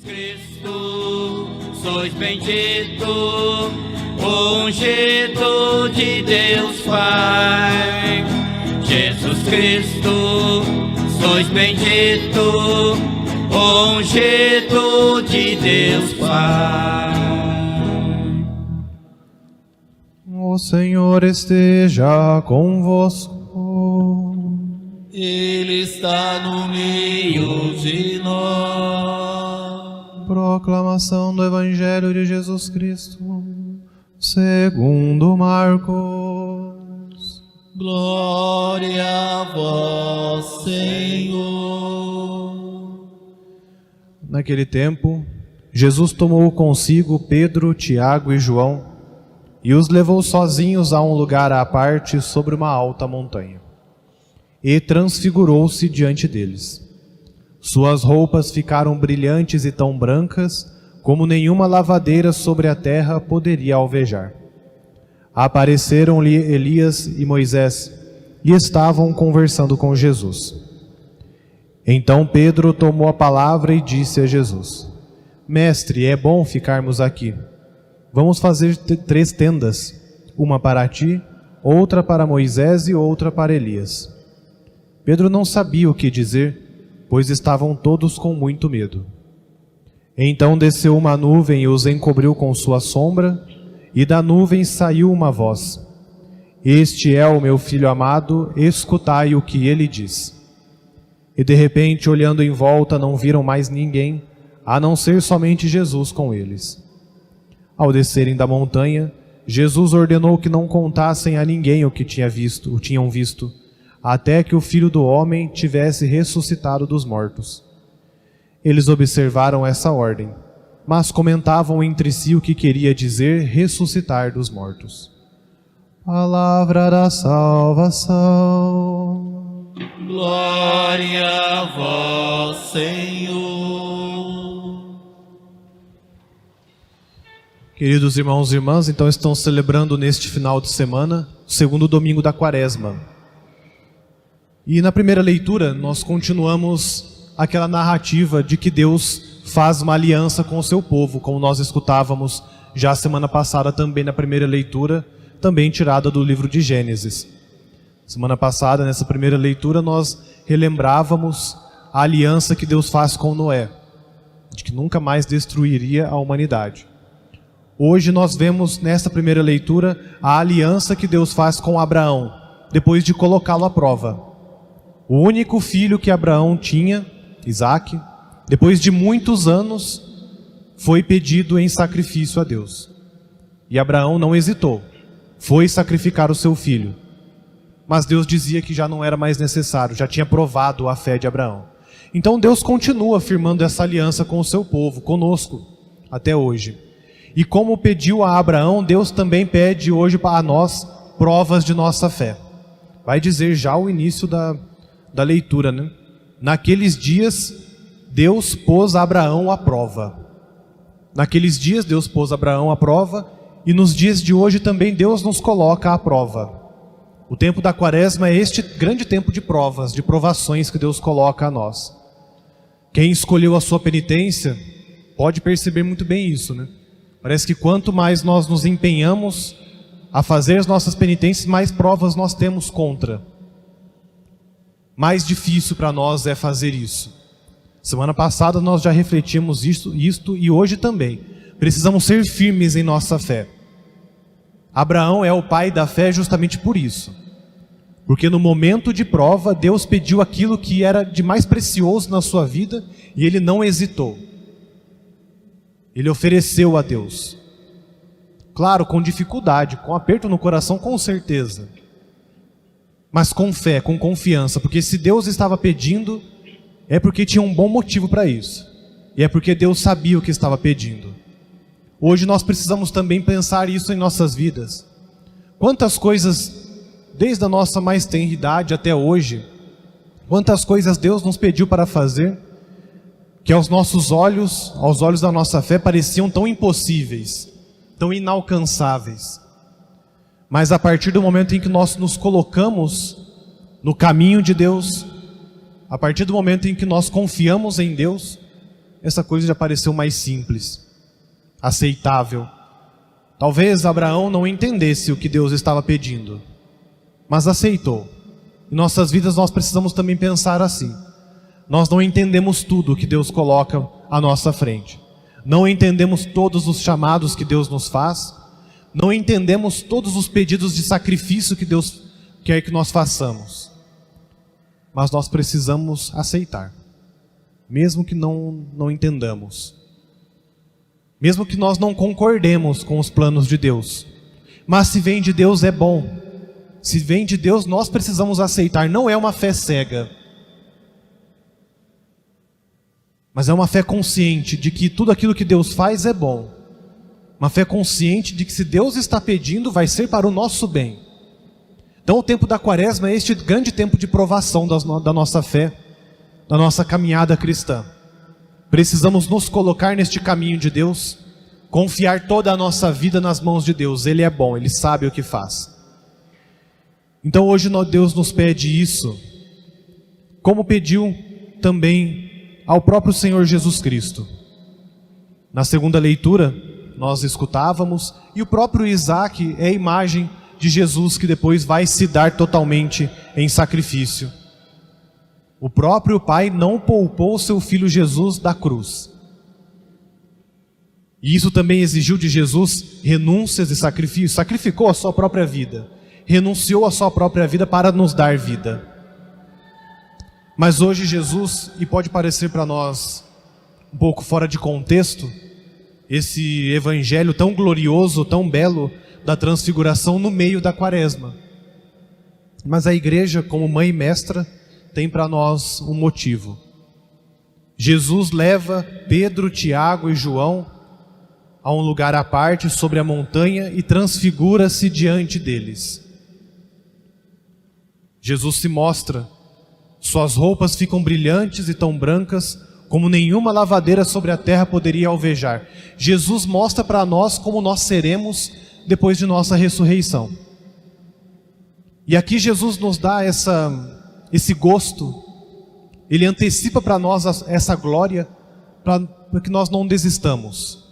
Cristo, sois bendito, ungido de Deus Pai. Jesus Cristo, sois bendito, ungido de Deus Pai. O Senhor esteja convosco. Ele está no meio de nós. Proclamação do Evangelho de Jesus Cristo, segundo Marcos. Glória a vós, Senhor. Naquele tempo, Jesus tomou consigo Pedro, Tiago e João e os levou sozinhos a um lugar à parte sobre uma alta montanha. E transfigurou-se diante deles. Suas roupas ficaram brilhantes e tão brancas como nenhuma lavadeira sobre a terra poderia alvejar. Apareceram-lhe Elias e Moisés e estavam conversando com Jesus. Então Pedro tomou a palavra e disse a Jesus: Mestre, é bom ficarmos aqui. Vamos fazer 3 tendas, uma para ti, outra para Moisés e outra para Elias. Pedro não sabia o que dizer, pois estavam todos com muito medo. Então desceu uma nuvem e os encobriu com sua sombra, e da nuvem saiu uma voz: Este é o meu filho amado, escutai o que ele diz. E de repente, olhando em volta, não viram mais ninguém, a não ser somente Jesus com eles. Ao descerem da montanha, Jesus ordenou que não contassem a ninguém o que tinham visto, até que o Filho do Homem tivesse ressuscitado dos mortos. Eles observaram essa ordem, mas comentavam entre si o que queria dizer ressuscitar dos mortos. Palavra da salvação. Glória a vós, Senhor. Queridos irmãos e irmãs, então estão celebrando neste final de semana o 2º domingo da Quaresma. E na primeira leitura nós continuamos aquela narrativa de que Deus faz uma aliança com o seu povo, como nós escutávamos já semana passada também na primeira leitura, também tirada do livro de Gênesis. Semana passada, nessa primeira leitura, nós relembrávamos a aliança que Deus faz com Noé, de que nunca mais destruiria a humanidade. Hoje nós vemos nessa primeira leitura a aliança que Deus faz com Abraão, depois de colocá-lo à prova. O único filho que Abraão tinha, Isaque, depois de muitos anos, foi pedido em sacrifício a Deus. E Abraão não hesitou, foi sacrificar o seu filho. Mas Deus dizia que já não era mais necessário, já tinha provado a fé de Abraão. Então Deus continua firmando essa aliança com o seu povo, conosco, até hoje. E como pediu a Abraão, Deus também pede hoje a nós provas de nossa fé. Vai dizer já o início da leitura, né? Naqueles dias, Deus pôs Abraão à prova. Naqueles dias, Deus pôs Abraão à prova, e nos dias de hoje também Deus nos coloca à prova. O tempo da Quaresma é este grande tempo de provas, de provações que Deus coloca a nós. Quem escolheu a sua penitência pode perceber muito bem isso, né? Parece que quanto mais nós nos empenhamos a fazer as nossas penitências, mais provas nós temos contra. Mais difícil para nós é fazer isso. Semana passada nós já refletimos isto e hoje também. Precisamos ser firmes em nossa fé. Abraão é o pai da fé justamente por isso. Porque no momento de prova, Deus pediu aquilo que era de mais precioso na sua vida e ele não hesitou. Ele ofereceu a Deus. Claro, com dificuldade, com aperto no coração, com certeza. Mas com fé, com confiança, porque se Deus estava pedindo, é porque tinha um bom motivo para isso. E é porque Deus sabia o que estava pedindo. Hoje nós precisamos também pensar isso em nossas vidas. Quantas coisas, desde a nossa mais tenra idade até hoje, quantas coisas Deus nos pediu para fazer, que aos nossos olhos, aos olhos da nossa fé, pareciam tão impossíveis, tão inalcançáveis. Mas a partir do momento em que nós nos colocamos no caminho de Deus, a partir do momento em que nós confiamos em Deus, essa coisa já pareceu mais simples, aceitável. Talvez Abraão não entendesse o que Deus estava pedindo, mas aceitou. Em nossas vidas nós precisamos também pensar assim. Nós não entendemos tudo o que Deus coloca à nossa frente. Não entendemos todos os chamados que Deus nos faz. Não entendemos todos os pedidos de sacrifício que Deus quer que nós façamos. Mas nós precisamos aceitar, mesmo que não entendamos. Mesmo que nós não concordemos com os planos de Deus. Mas se vem de Deus é bom. Se vem de Deus nós precisamos aceitar. Não é uma fé cega, mas é uma fé consciente de que tudo aquilo que Deus faz é bom. Uma fé consciente de que se Deus está pedindo, vai ser para o nosso bem. Então o tempo da quaresma é este grande tempo de provação da nossa fé, da nossa caminhada cristã. Precisamos nos colocar neste caminho de Deus, confiar toda a nossa vida nas mãos de Deus. Ele é bom, Ele sabe o que faz. Então hoje Deus nos pede isso, como pediu também ao próprio Senhor Jesus Cristo. Na segunda leitura, nós escutávamos, e o próprio Isaac é a imagem de Jesus que depois vai se dar totalmente em sacrifício. O próprio Pai não poupou seu filho Jesus da cruz. E isso também exigiu de Jesus renúncias e sacrifícios. Sacrificou a sua própria vida, renunciou a sua própria vida para nos dar vida. Mas hoje Jesus, e pode parecer para nós um pouco fora de contexto, esse evangelho tão glorioso, tão belo da transfiguração no meio da quaresma. Mas a igreja, como mãe e mestra, tem para nós um motivo. Jesus leva Pedro, Tiago e João a um lugar à parte sobre a montanha e transfigura-se diante deles. Jesus se mostra. Suas roupas ficam brilhantes e tão brancas como nenhuma lavadeira sobre a terra poderia alvejar. Jesus mostra para nós como nós seremos depois de nossa ressurreição. E aqui Jesus nos dá esse gosto, Ele antecipa para nós essa glória, para que nós não desistamos.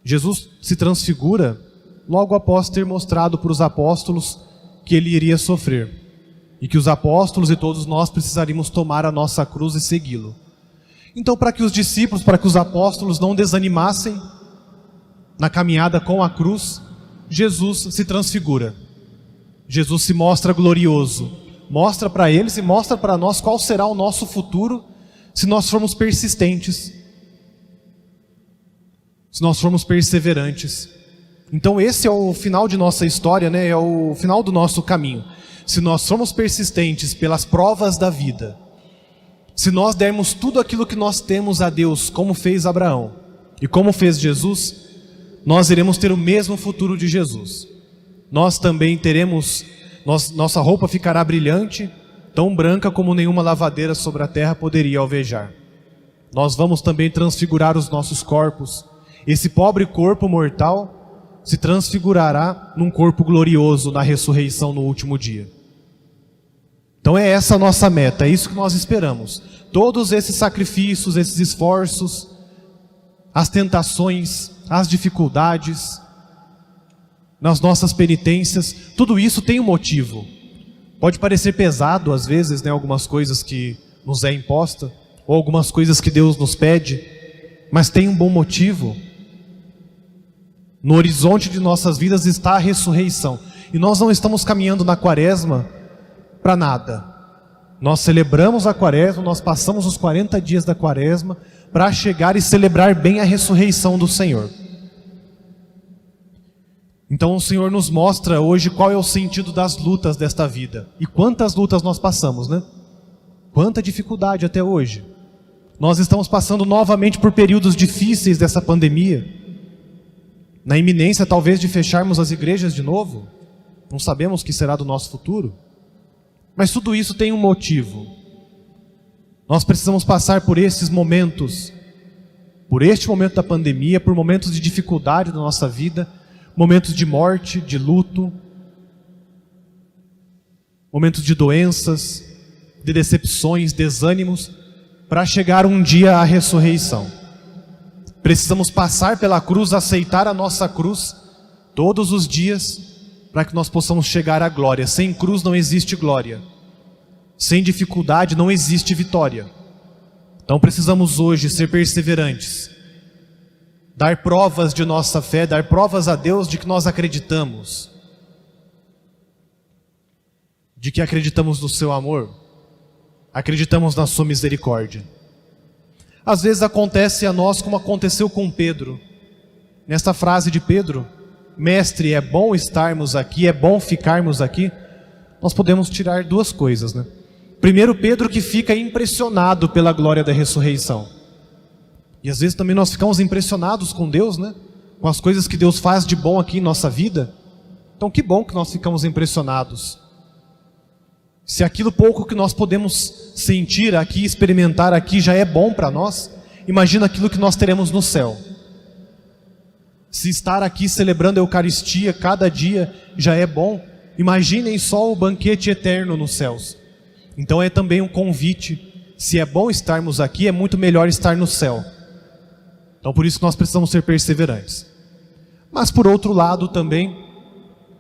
Jesus se transfigura logo após ter mostrado para os apóstolos que Ele iria sofrer. E que os apóstolos e todos nós precisaríamos tomar a nossa cruz e segui-lo. Então, para que os discípulos, para que os apóstolos não desanimassem na caminhada com a cruz, Jesus se transfigura. Jesus se mostra glorioso. Mostra para eles e mostra para nós qual será o nosso futuro se nós formos persistentes, se nós formos perseverantes. Então esse é o final de nossa história, né? É o final do nosso caminho. Se nós somos persistentes pelas provas da vida, se nós dermos tudo aquilo que nós temos a Deus, como fez Abraão e como fez Jesus, nós iremos ter o mesmo futuro de Jesus. Nós também teremos, nossa roupa ficará brilhante, tão branca como nenhuma lavadeira sobre a terra poderia alvejar. Nós vamos também transfigurar os nossos corpos. Esse pobre corpo mortal se transfigurará num corpo glorioso na ressurreição no último dia. Então é essa a nossa meta, é isso que nós esperamos. Todos esses sacrifícios, esses esforços, as tentações, as dificuldades, nas nossas penitências, tudo isso tem um motivo. Pode parecer pesado às vezes, né, algumas coisas que nos é imposta, ou algumas coisas que Deus nos pede, mas tem um bom motivo. No horizonte de nossas vidas está a ressurreição. E nós não estamos caminhando na quaresma para nada. Nós celebramos a quaresma, nós passamos os 40 dias da quaresma para chegar e celebrar bem a ressurreição do Senhor. Então o Senhor nos mostra hoje qual é o sentido das lutas desta vida. E quantas lutas nós passamos, né? Quanta dificuldade até hoje. Nós estamos passando novamente por períodos difíceis dessa pandemia. Na iminência talvez de fecharmos as igrejas de novo. Não sabemos o que será do nosso futuro. Mas tudo isso tem um motivo. Nós precisamos passar por esses momentos, por este momento da pandemia, por momentos de dificuldade da nossa vida, momentos de morte, de luto, momentos de doenças, de decepções, desânimos, para chegar um dia à ressurreição. Precisamos passar pela cruz, aceitar a nossa cruz todos os dias, para que nós possamos chegar à glória. Sem cruz não existe glória. Sem dificuldade não existe vitória. Então precisamos hoje ser perseverantes, dar provas de nossa fé, dar provas a Deus de que nós acreditamos, de que acreditamos no seu amor, acreditamos na sua misericórdia. Às vezes acontece a nós como aconteceu com Pedro. Nesta frase de Pedro, mestre, é bom estarmos aqui, é bom ficarmos aqui, nós podemos tirar duas coisas, né? Primeiro, Pedro que fica impressionado pela glória da ressurreição. E às vezes também nós ficamos impressionados com Deus, né? Com as coisas que Deus faz de bom aqui em nossa vida. Então que bom que nós ficamos impressionados. Se aquilo pouco que nós podemos sentir aqui, experimentar aqui já é bom para nós, imagina aquilo que nós teremos no céu. Se estar aqui celebrando a Eucaristia cada dia já é bom, imaginem só o banquete eterno nos céus. Então é também um convite, se é bom estarmos aqui, é muito melhor estar no céu. Então por isso nós precisamos ser perseverantes. Mas por outro lado também,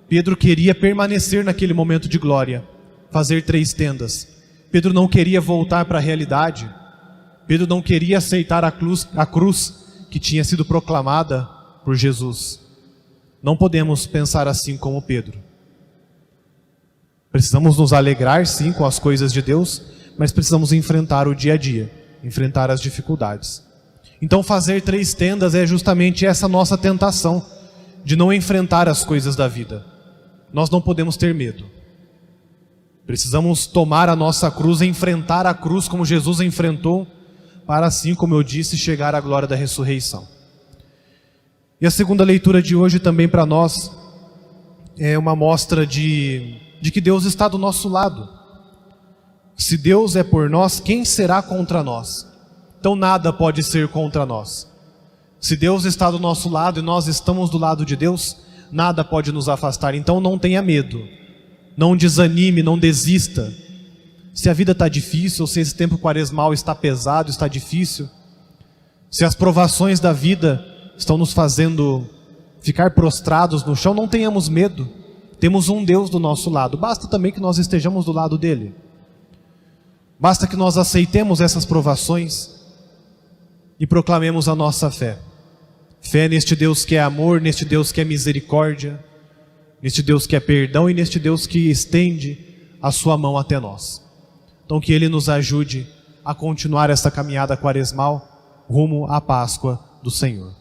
Pedro queria permanecer naquele momento de glória, fazer 3 tendas. Pedro não queria voltar para a realidade. Pedro não queria aceitar a cruz que tinha sido proclamada por Jesus. Não podemos pensar assim como Pedro. Precisamos nos alegrar sim com as coisas de Deus, mas precisamos enfrentar o dia a dia, enfrentar as dificuldades. Então fazer 3 tendas é justamente essa nossa tentação de não enfrentar as coisas da vida. Nós não podemos ter medo. Precisamos tomar a nossa cruz, enfrentar a cruz como Jesus enfrentou, para assim, como eu disse, chegar à glória da ressurreição. E a segunda leitura de hoje também para nós é uma mostra de que Deus está do nosso lado. Se Deus é por nós, quem será contra nós? Então nada pode ser contra nós. Se Deus está do nosso lado e nós estamos do lado de Deus, nada pode nos afastar. Então não tenha medo, não desanime, não desista. Se a vida está difícil, ou se esse tempo quaresmal está pesado, está difícil, se as provações da vida estão nos fazendo ficar prostrados no chão, não tenhamos medo. Temos um Deus do nosso lado. Basta também que nós estejamos do lado dele. Basta que nós aceitemos essas provações e proclamemos a nossa fé. Fé neste Deus que é amor, neste Deus que é misericórdia, neste Deus que é perdão e neste Deus que estende a sua mão até nós. Então que Ele nos ajude a continuar essa caminhada quaresmal rumo à Páscoa do Senhor.